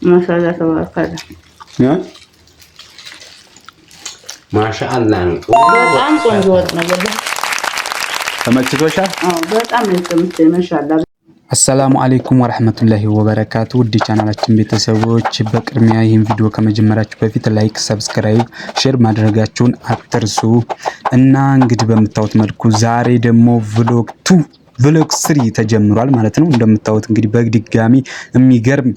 ما شاء الله تبارك الله. ما شاء الله. በጣም ቆንጆ ወጥ ነው ወላሂ። ተመችቶሻል? በጣም ነው የተመቸኝ ማሻአላህ። አሰላሙ አለይኩም ወራህመቱላሂ ወበረካቱ። ውድ ቻናላችን ቤተሰቦች በቅድሚያ ይህን ቪዲዮ ከመጀመራችሁ በፊት ላይክ፣ ሰብስክራይብ፣ ሼር ማድረጋችሁን አትርሱ እና እንግዲህ በምታዩት መልኩ ዛሬ ደግሞ ቭሎግ 3 ተጀምሯል ማለት ነው። እንደምታዩት እንግዲህ በድጋሚ የሚገርም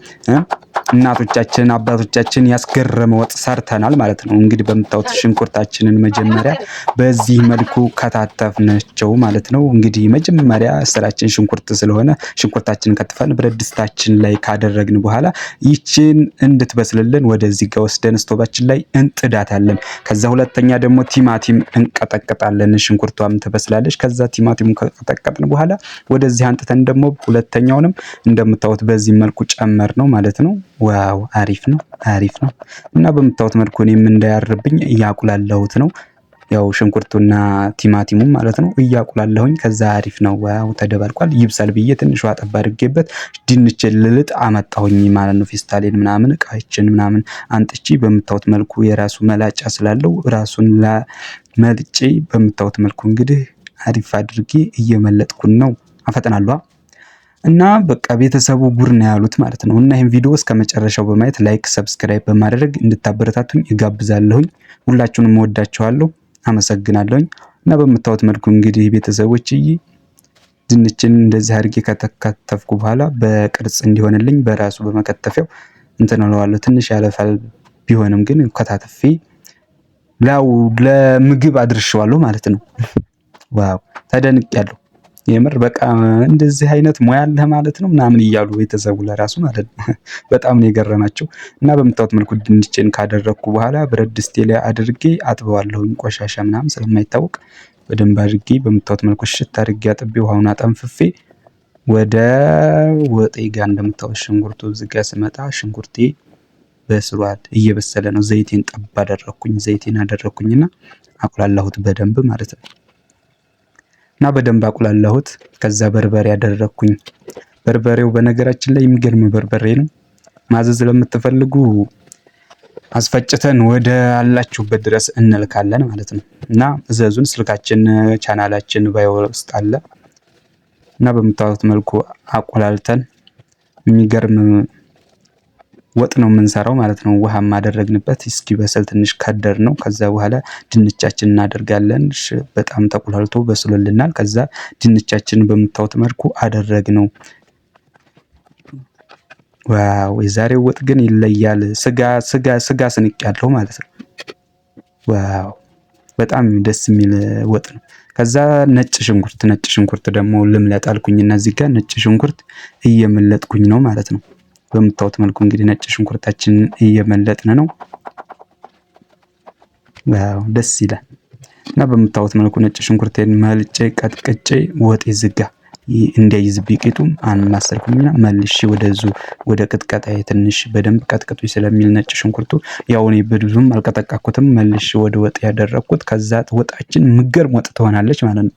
እናቶቻችን አባቶቻችን ያስገረመ ወጥ ሰርተናል ማለት ነው። እንግዲህ በምታዩት ሽንኩርታችንን መጀመሪያ በዚህ መልኩ ከታተፍናቸው ማለት ነው። እንግዲህ መጀመሪያ ስራችን ሽንኩርት ስለሆነ ሽንኩርታችንን ከትፈን ብረት ድስታችን ላይ ካደረግን በኋላ ይችን እንድትበስልልን ወደዚህ ጋር ወስደን ስቶባችን ላይ እንጥዳታለን። ከዛ ሁለተኛ ደግሞ ቲማቲም እንቀጠቅጣለን። ሽንኩርቷም ትበስላለች። ከዛ ቲማቲሙን ከቀጠቀጥን በኋላ ወደዚህ አንጥተን ደግሞ ሁለተኛውንም እንደምታዩት በዚህ መልኩ ጨመር ነው ማለት ነው። ዋው አሪፍ ነው እና በምታዩት መልኩ እኔም እንዳያርብኝ እያቁላለሁት ነው። ያው ሽንኩርቱና ቲማቲሙ ማለት ነው እያቁላለሁኝ። ከዛ አሪፍ ነው። ዋው ተደባልቋል። ይብሳል ብዬ ትንሽ ውሃ ጠብ አድርጌበት ድንች ልልጥ አመጣሁኝ ማለት ነው። ፊስታሌን ምናምን እቃችን ምናምን አንጥቼ በምታዩት መልኩ የራሱ መላጫ ስላለው ራሱን ለመልጬ በምታዩት መልኩ እንግዲህ አሪፍ አድርጌ እየመለጥኩን ነው። አፈጥናለሁ እና በቃ ቤተሰቡ ጉር ነው ያሉት ማለት ነው። እና ይሄን ቪዲዮ እስከ መጨረሻው በማየት ላይክ፣ ሰብስክራይብ በማድረግ እንድታበረታቱኝ እጋብዛለሁኝ። ሁላችሁንም ወዳችኋለሁ፣ አመሰግናለሁኝ። እና በምታዩት መልኩ እንግዲህ ቤተሰቦችዬ ድንችን እንደዚህ አድርጌ ከተከተፍኩ በኋላ በቅርጽ እንዲሆንልኝ በራሱ በመከተፊያው እንትን እለዋለሁ። ትንሽ ያለፋል ቢሆንም ግን ከታተፌ ለምግብ አድርሼዋለሁ ማለት ነው። ዋው ተደንቄያለሁ። የምር በቃ እንደዚህ አይነት ሙያ አለህ ማለት ነው ምናምን እያሉ ቤተሰቡ ለራሱ ማለት ነው በጣም ነው የገረማቸው። እና በምታዩት መልኩ ድንችን ካደረኩ በኋላ ብረት ድስቴ ላይ አድርጌ አጥበዋለሁኝ። ቆሻሻ ምናምን ስለማይታወቅ በደንብ አድርጌ በምታዩት መልኩ ሽት አድርጌ አጥቤ ውሃውን አጠንፍፌ ወደ ወጤ ጋር እንደምታዩት ሽንኩርቱ እዚህ ጋር ስመጣ ሽንኩርቴ በስሏል፣ እየበሰለ ነው። ዘይቴን ጠብ አደረኩኝ። ዘይቴን አደረኩኝና አቁላላሁት በደንብ ማለት ነው። እና በደንብ አቁላላሁት። ከዛ በርበሬ ያደረኩኝ። በርበሬው በነገራችን ላይ የሚገርም በርበሬ ነው። ማዘዝ ለምትፈልጉ አስፈጭተን ወደ አላችሁበት ድረስ እንልካለን ማለት ነው። እና እዘዙን። ስልካችን ቻናላችን ባዮ ውስጥ አለ። እና በምታዩት መልኩ አቆላልተን የሚገርም ወጥ ነው የምንሰራው ማለት ነው። ውሃ ማደረግንበት እስኪበስል ትንሽ ከደር ነው። ከዛ በኋላ ድንቻችን እናደርጋለን። በጣም ተቆላልቶ በስሎልናል። ከዛ ድንቻችንን በምታዩት መልኩ አደረግነው። ዋው የዛሬው ወጥ ግን ይለያል። ስጋ ስንቄያለሁ ማለት ነው። ዋው በጣም ደስ የሚል ወጥ ነው። ከዛ ነጭ ሽንኩርት ደግሞ ልምለጥ አልኩኝና እዚህ ጋር ነጭ ሽንኩርት እየመለጥኩኝ ነው ማለት ነው። በምታዩት መልኩ እንግዲህ ነጭ ሽንኩርታችን እየመለጥን ነው። ዋው ደስ ይላል። እና በምታዩት መልኩ ነጭ ሽንኩርቴን መልጬ ቀጥቅጬ ወጤ ዝጋ እንዲያይዝብኝ ቂጡም አማሰልኩኝና መልሼ ወደ ቅጥቀጣዬ ትንሽ በደንብ ቀጥቅጡ ስለሚል ነጭ ሽንኩርቱ ያው እኔ ብዙም አልቀጠቀኩትም። መልሼ ወደ ወጥ ያደረኩት። ከዛ ወጣችን ምገርም ወጥ ትሆናለች ማለት ነው።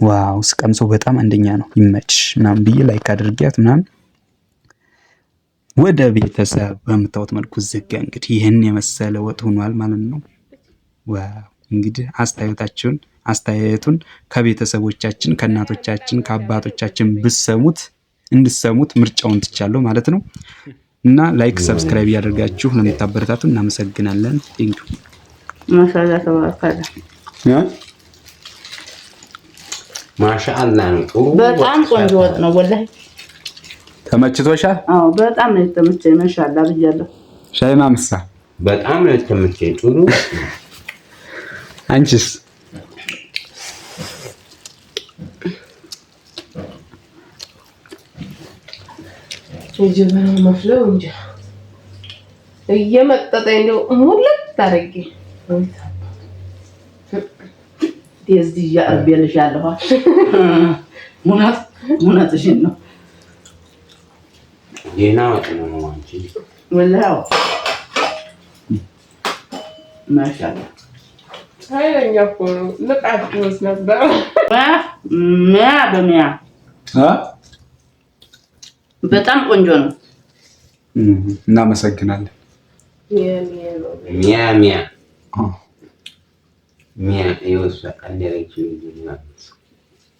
ዋው ስቀምሰው በጣም አንደኛ ነው። ይመችሽ ምናምን ብዬ ላይክ አድርጊያት ምናምን ወደ ቤተሰብ በምታዩት መልኩ ዝጋ እንግዲህ ይህን የመሰለ ወጥ ሆኗል ማለት ነው። ዋው እንግዲህ አስተያየቱን ከቤተሰቦቻችን ከእናቶቻችን ከአባቶቻችን እንድሰሙት ምርጫውን ትቻለሁ ማለት ነው። እና ላይክ ሰብስክራይብ ያደርጋችሁ ለምታበረታቱ እናመሰግናለን። ቴንክ ዩ ማሻአላ ተባረከ። ማሻአላ በጣም ቆንጆ ወጥ ነው ወላሂ። ተመችቶሻል? በጣም ነው የተመቸኝ። ማሻአላ ብያለሁ። ሻይማ ምሳ በጣም ነው የተመቸኝ። ጥሩ። አንቺስ? የጀበና መፍለው እንጂ እየመጠጠኝ እንደው ሙለት አድርጌ እዚህ ያርቤልሻለሁ። ሙናትሽን ነው የና ወጥ ነው አንቺ ወላሂ ማሻአላ ኃይለኛ እኮ ነው። ልቃት ወስ ነበር በሚያ በጣም ቆንጆ ነው። እናመሰግናለን። ሚያ ሚያ ሚያ ይወስ ቀንደረች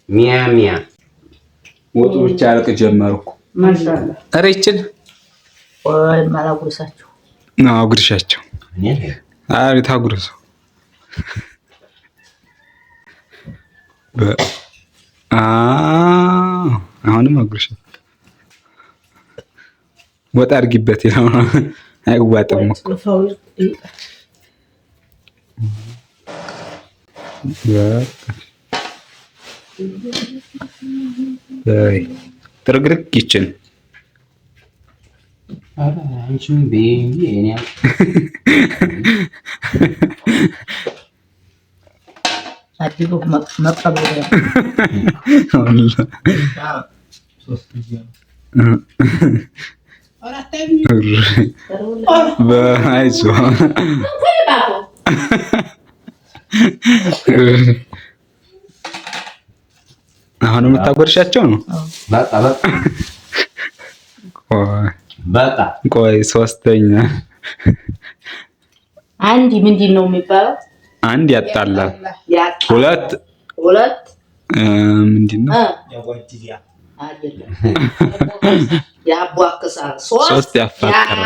ሚያ ሚያ ወጡ ብቻ ያልቅ ጀመርኩ። ማሻአላ አሬችን ወይ ማላጉርሳችሁ ነው አጉርሻቸው። አይ ታጉርሱ አሁንም አጉርሻቸው ወጣ አድርጊበት ይላል። አይዋጥም እኮ ጥርግርግ ይችን አንቺም ቤቢ እኔ አዲቡ መቀበል በአይዞ አሁን የምታጎርሻቸው ነው። በቃ ቆይ ሶስተኛ አንድ ምንድን ነው የሚባለው? አንድ ያጣላል። ሁለት ምንድን ነው? ያቧክሳል። ሶስት ያፋቅራል።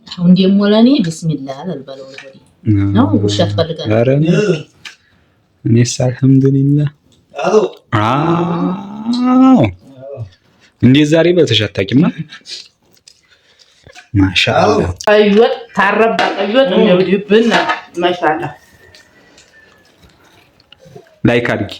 አሁን ደግሞ ለኔ ቢስሚላህ አልበለው ነው ጉርሻ ትፈልጋለህ? ኧረ እኔስ አልሐምዱሊላህ። እንዴት ዛሬ በልተሽ አታውቂም? ማሻአላህ ቀይወጥ ታረባ ቀይወጥ እንደውድብን ማሻአላህ ላይክ አድርጊ።